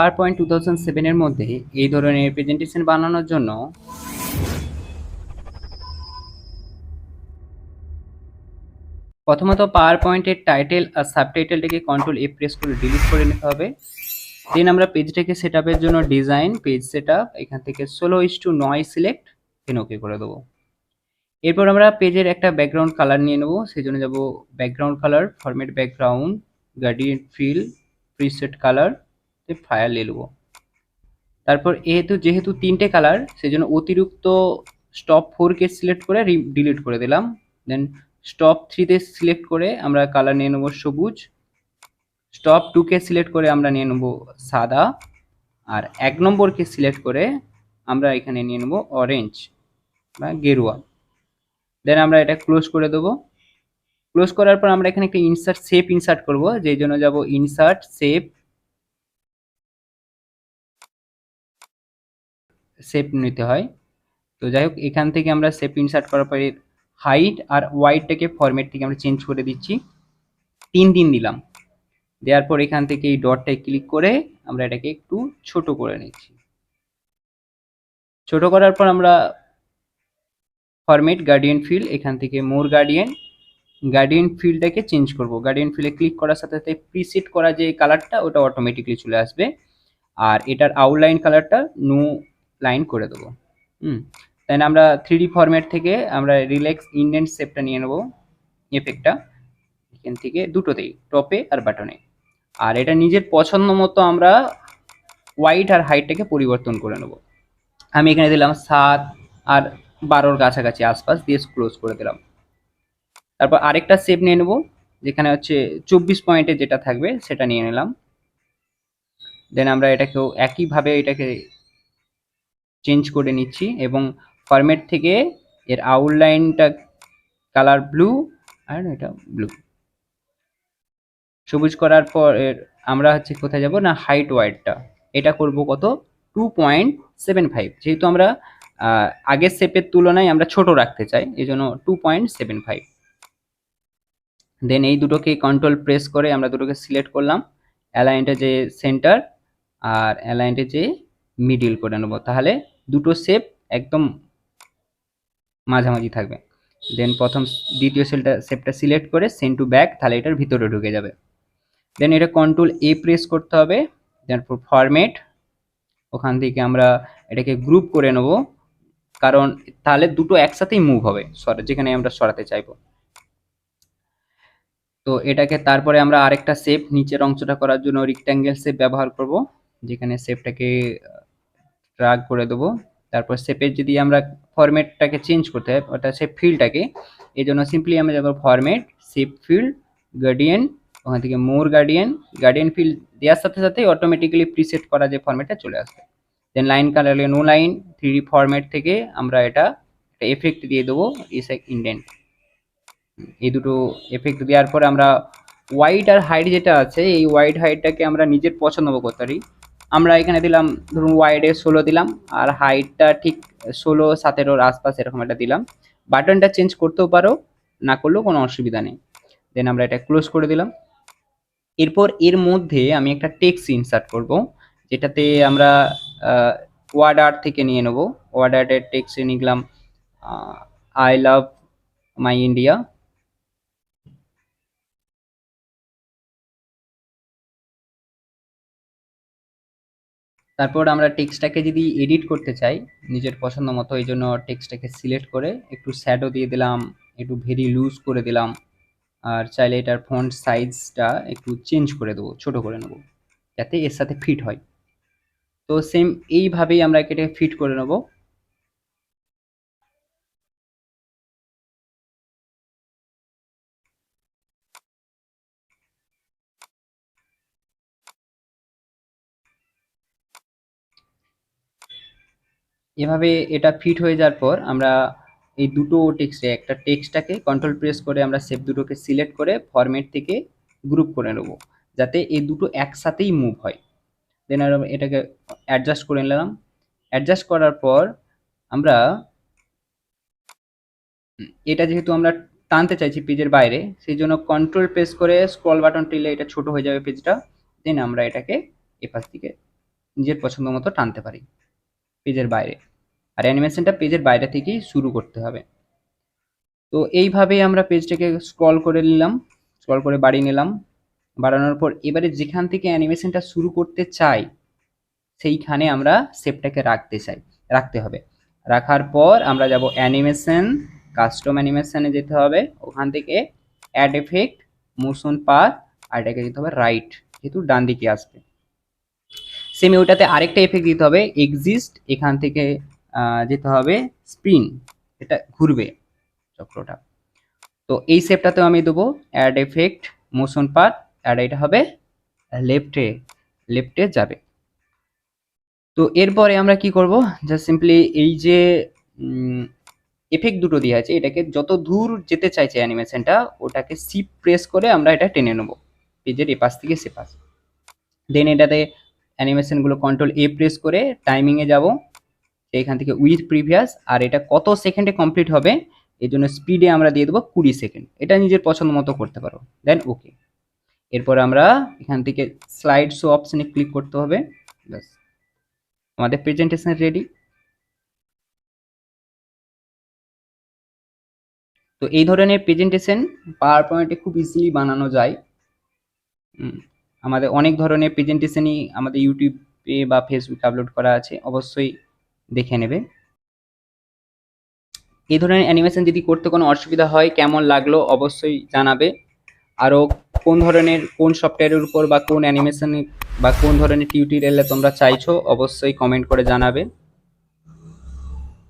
PowerPoint 2007 এর মধ্যে এই ধরনের প্রেজেন্টেশন বানানোর জন্য প্রথমত PowerPoint-এর টাইটেল আর সাবটাইটেলটাকে কন্ট্রোল এ প্রেস করে ডিলিট করে নিতে হবে। দেন আমরা পেজটাকে সেটআপের জন্য ডিজাইন, পেজ সেটআপ, এখান থেকে 16:9 সিলেক্ট, দেন ওকে করে দেবো। এরপর আমরা পেজের একটা ব্যাকগ্রাউন্ড কালার নিয়ে নেব, সেই জন্য যাব background colour, format background, gradient fill, preset colour, fire নিয়ে নেব। তারপর যেহেতু তিনটে কালার, সেজন্য অতিরিক্ত স্টপ 4কে সিলেক্ট করে ডিলিট করে দিলাম। দেন স্টপ 3তে সিলেক্ট করে আমরা কালার নিয়ে নেব সবুজ, স্টপ 2কে সিলেক্ট করে আমরা নিয়ে নেব সাদা, আর 1 নম্বরকে সিলেক্ট করে আমরা এখানে নিয়ে নেব অরেঞ্জ বা গেরুয়া। দেন আমরা এটা ক্লোজ করে দেবো। ক্লোজ করার পর আমরা এখানে একটা শেপ ইনসার্ট করব, যেই জন্য যাব ইনসার্ট শেপ নিতে হয়। তো যাই হোক, এখান থেকে আমরা শেপ ইনসার্ট করার পরে হাইট আর ওয়াইডটাকে ফরম্যাট থেকে আমরা চেঞ্জ করে দিচ্ছি, 3 দিলাম। দেওয়ার পর এখান থেকে এই ডটটায় ক্লিক করে আমরা এটাকে একটু ছোট করে নিচ্ছি। ছোট করার পর আমরা ফরম্যাট গার্ডিয়ান ফিল, এখান থেকে মোর গার্ডিয়ান ফিলটাকে চেঞ্জ করব। গার্ডিয়ান ফিলে ক্লিক করার সাথে সাথে প্রিসেট করা যে কালারটা ওটা অটোমেটিকলি চলে আসবে, আর এটার আউটলাইন কালারটা নো লাইন করে দেবো। দেন আমরা 3D ফরম্যাট থেকে আমরা রিল্যাক্স ইন্ডেন্ট শেপটা নিয়ে নেব, এফেক্টটা এখান থেকে দুটোতেই, টপে আর বাটনে। আর এটা নিজের পছন্দ মতো আমরা ওয়াইড আর হাইটটাকে পরিবর্তন করে নেব। আমি এখানে দিলাম 7 আর 12-র কাছাকাছি আশপাশ, দিয়ে ক্লোজ করে দিলাম। তারপর আরেকটা শেপ নিয়ে নেব, যেখানে হচ্ছে 24 পয়েন্টে যেটা থাকবে সেটা নিয়ে নিলাম। দেন আমরা এটাকেও একইভাবে এটাকে চেঞ্জ করে নিচ্ছি, এবং ফরম্যাট থেকে এর আউটলাইনটা কালার ব্লু, আর এটা ব্লু, সবুজ করার পর আমরা হচ্ছে কোথায় যাব না, হাইট ওয়াইডটা এটা করব কত, 2.75, যেহেতু আমরা আগের শেপের তুলনায় আমরা ছোট রাখতে চাই, এই জন্য 2.75। দেন এই দুটোকে কন্ট্রোল প্রেস করে আমরা দুটোকে সিলেক্ট করলাম, অ্যালাইনটা যে সেন্টার আর অ্যালাইনটা যে মিডিল করে নেব, তাহলে দুটো শেপ একদম মাঝামাঝি থাকবে। দেন দ্বিতীয় শেপটা সিলেক্ট করে সেন্ড টু ব্যাক, তাহলে এটার ভিতরে ঢুকে যাবে। দেন এটা কন্ট্রোল এ প্রেস করতে হবে, তারপর ফরম্যাট, ওখান থেকে আমরা এটাকে গ্রুপ করে নেব, কারণ তাহলে দুটো একসাথেই মুভ হবে যেখানে আমরা সরাতে চাইবো। তো এটাকে তারপরে আমরা আরেকটা শেপ নিচের অংশটা করার জন্য রেক্ট্যাঙ্গেল শেপ ব্যবহার করব, যেখানে শেপটাকে ড্র্যাগ করে দেবো। তারপর শেপের যদি আমরা ফরম্যাটটাকে চেঞ্জ করতে হয়, ওটা শেপ ফিল্ডটাকে, এই জন্য সিম্পলি আমরা যাবো ফরম্যাট, শেপ ফিল্ড, গার্ডিয়ান, ওখান থেকে মোর গার্ডিয়ান ফিল্ড দেওয়ার সাথে সাথে অটোমেটিক্যালি প্রিসেট করা যে ফরম্যাটটা চলে আসবে। Then line colour no line, 3D format থেকে আমরা এটা একটা এফেক্ট দিয়ে দেবো, ইন্ডেন্ট। এই দুটো এফেক্ট দেওয়ার পরে আমরা ওয়াইড আর হাইট যেটা আছে, এই ওয়াইড হাইটটাকে আমরা নিজের পছন্দ মতো করতে পারি। আমরা এখানে দিলাম ধরুন ওয়াইডে 16 দিলাম, আর হাইটটা ঠিক 16-17-র আশপাশ এরকম একটা দিলাম। বাটনটা চেঞ্জ করতেও পারো, না করলেও কোনো অসুবিধা নেই। দেন আমরা এটা ক্লোজ করে দিলাম। এরপর এর মধ্যে আমি একটা টেক্সট ইনসার্ট করব, যেটাতে আমরা ওয়ার্ড আর্ট থেকে নিয়ে নেব। ওয়ার্ড আর্টের টেক্সটে নিলাম আই লাভ মাই ইন্ডিয়া। তারপর আমরা টেক্সটটাকে যদি এডিট করতে চাই নিজের পছন্দ মতো, এই জন্য টেক্সটটাকে সিলেক্ট করে একটু শ্যাডো দিয়ে দিলাম, একটু ভেরি লুজ করে দিলাম, আর চাইলে এটার ফন্ট সাইজটা একটু চেঞ্জ করে দেবো, ছোট করে নেব, যাতে এর সাথে ফিট হয়। তো সেম এইভাবেই আমরা এটাকে ফিট করে নেব। এভাবে এটা ফিট হয়ে যাওয়ার পর আমরা এই দুটো একটা টেক্সটটাকে কন্ট্রোল প্রেস করে আমরা শেপ দুটোকে সিলেক্ট করে ফরম্যাট থেকে গ্রুপ করে নেব, যাতে এই দুটো একসাথেই মুভ হয়। দেন এটাকে অ্যাডজাস্ট করে নিলাম। অ্যাডজাস্ট করার পর আমরা এটা যেহেতু আমরা টানতে চাইছি পেজের বাইরে, সেই জন্য কন্ট্রোল প্রেস করে স্ক্রল বাটন টিপলে এটা ছোট হয়ে যাবে পেজটা। দেন আমরা এটাকে এপাশ দিকে নিজের পছন্দ মতো টানতে পারি পেজের বাইরে। আর অ্যানিমেশনটা পেজের বাইরে থেকেই শুরু করতে হবে। তো এইভাবেই আমরা পেজটাকে স্ক্রল করে নিলাম, স্ক্রল করে বাড়িয়ে নিলাম। বাড়ানোর পর এবারে যেখান থেকে অ্যানিমেশনটা শুরু করতে চাই সেইখানে আমরা শেপটাকে রাখতে হবে। রাখার পর আমরা যাব অ্যানিমেশন, কাস্টম অ্যানিমেশনে যেতে হবে। ওখান থেকে অ্যাড এফেক্ট, মোশন পাথ, আর এটাকে দিতে হবে রাইট, যেহেতু ডান দিকে আসবে। সেম ওটাতে আরেকটা এফেক্ট দিতে হবে এক্সিস্ট, এখান থেকে যেতে হবে স্পিন, এটা ঘুরবে চক্রটা। তো এই শেপটাতেও আমি দেবো অ্যাড এফেক্ট, মোশন পাথ, আর এটা হবে লেফটে যাবে। তো এরপরে আমরা কি করব, জাস্ট সিম্পলি এই যে এফেক্ট দুটো দেওয়া আছে এটাকে যত দূর যেতে চাইছে অ্যানিমেশনটা ওটাকে শিফট প্রেস করে আমরা এটা টেনে নেব পেজের এপাশ থেকে সেপাশ। দেন এটাতে অ্যানিমেশনগুলো কন্ট্রোল এ প্রেস করে টাইমিংয়ে যাব, এখান থেকে উইথ প্রিভিয়াস, আর এটা কত সেকেন্ডে কমপ্লিট হবে এই জন্য স্পিডে আমরা দিয়ে দেবো 20 সেকেন্ড, এটা নিজের পছন্দ মতো করতে পারো। দেন ওকে। এরপর আমরা এখান থেকে স্লাইড শো অপশনে ক্লিক করতে হবে, ব্যাস আমাদের প্রেজেন্টেশন রেডি। তো এই ধরনের প্রেজেন্টেশন পাওয়ার পয়েন্টে খুব ইজিলি বানানো যায়। আমাদের অনেক ধরনের প্রেজেন্টেশনই আমাদের ইউটিউবে বা ফেসবুকে আপলোড করা আছে, অবশ্যই দেখে নেবে। এই ধরনের অ্যানিমেশন যদি করতে কোনো অসুবিধা হয়, কেমন লাগলো অবশ্যই জানাবে। আরও কোন সফটওয়্যারের উপর বা কোন অ্যানিমেশনে বা কোন ধরনের টিউটোরিয়ালে তোমরা চাইছো অবশ্যই কমেন্ট করে জানাবে।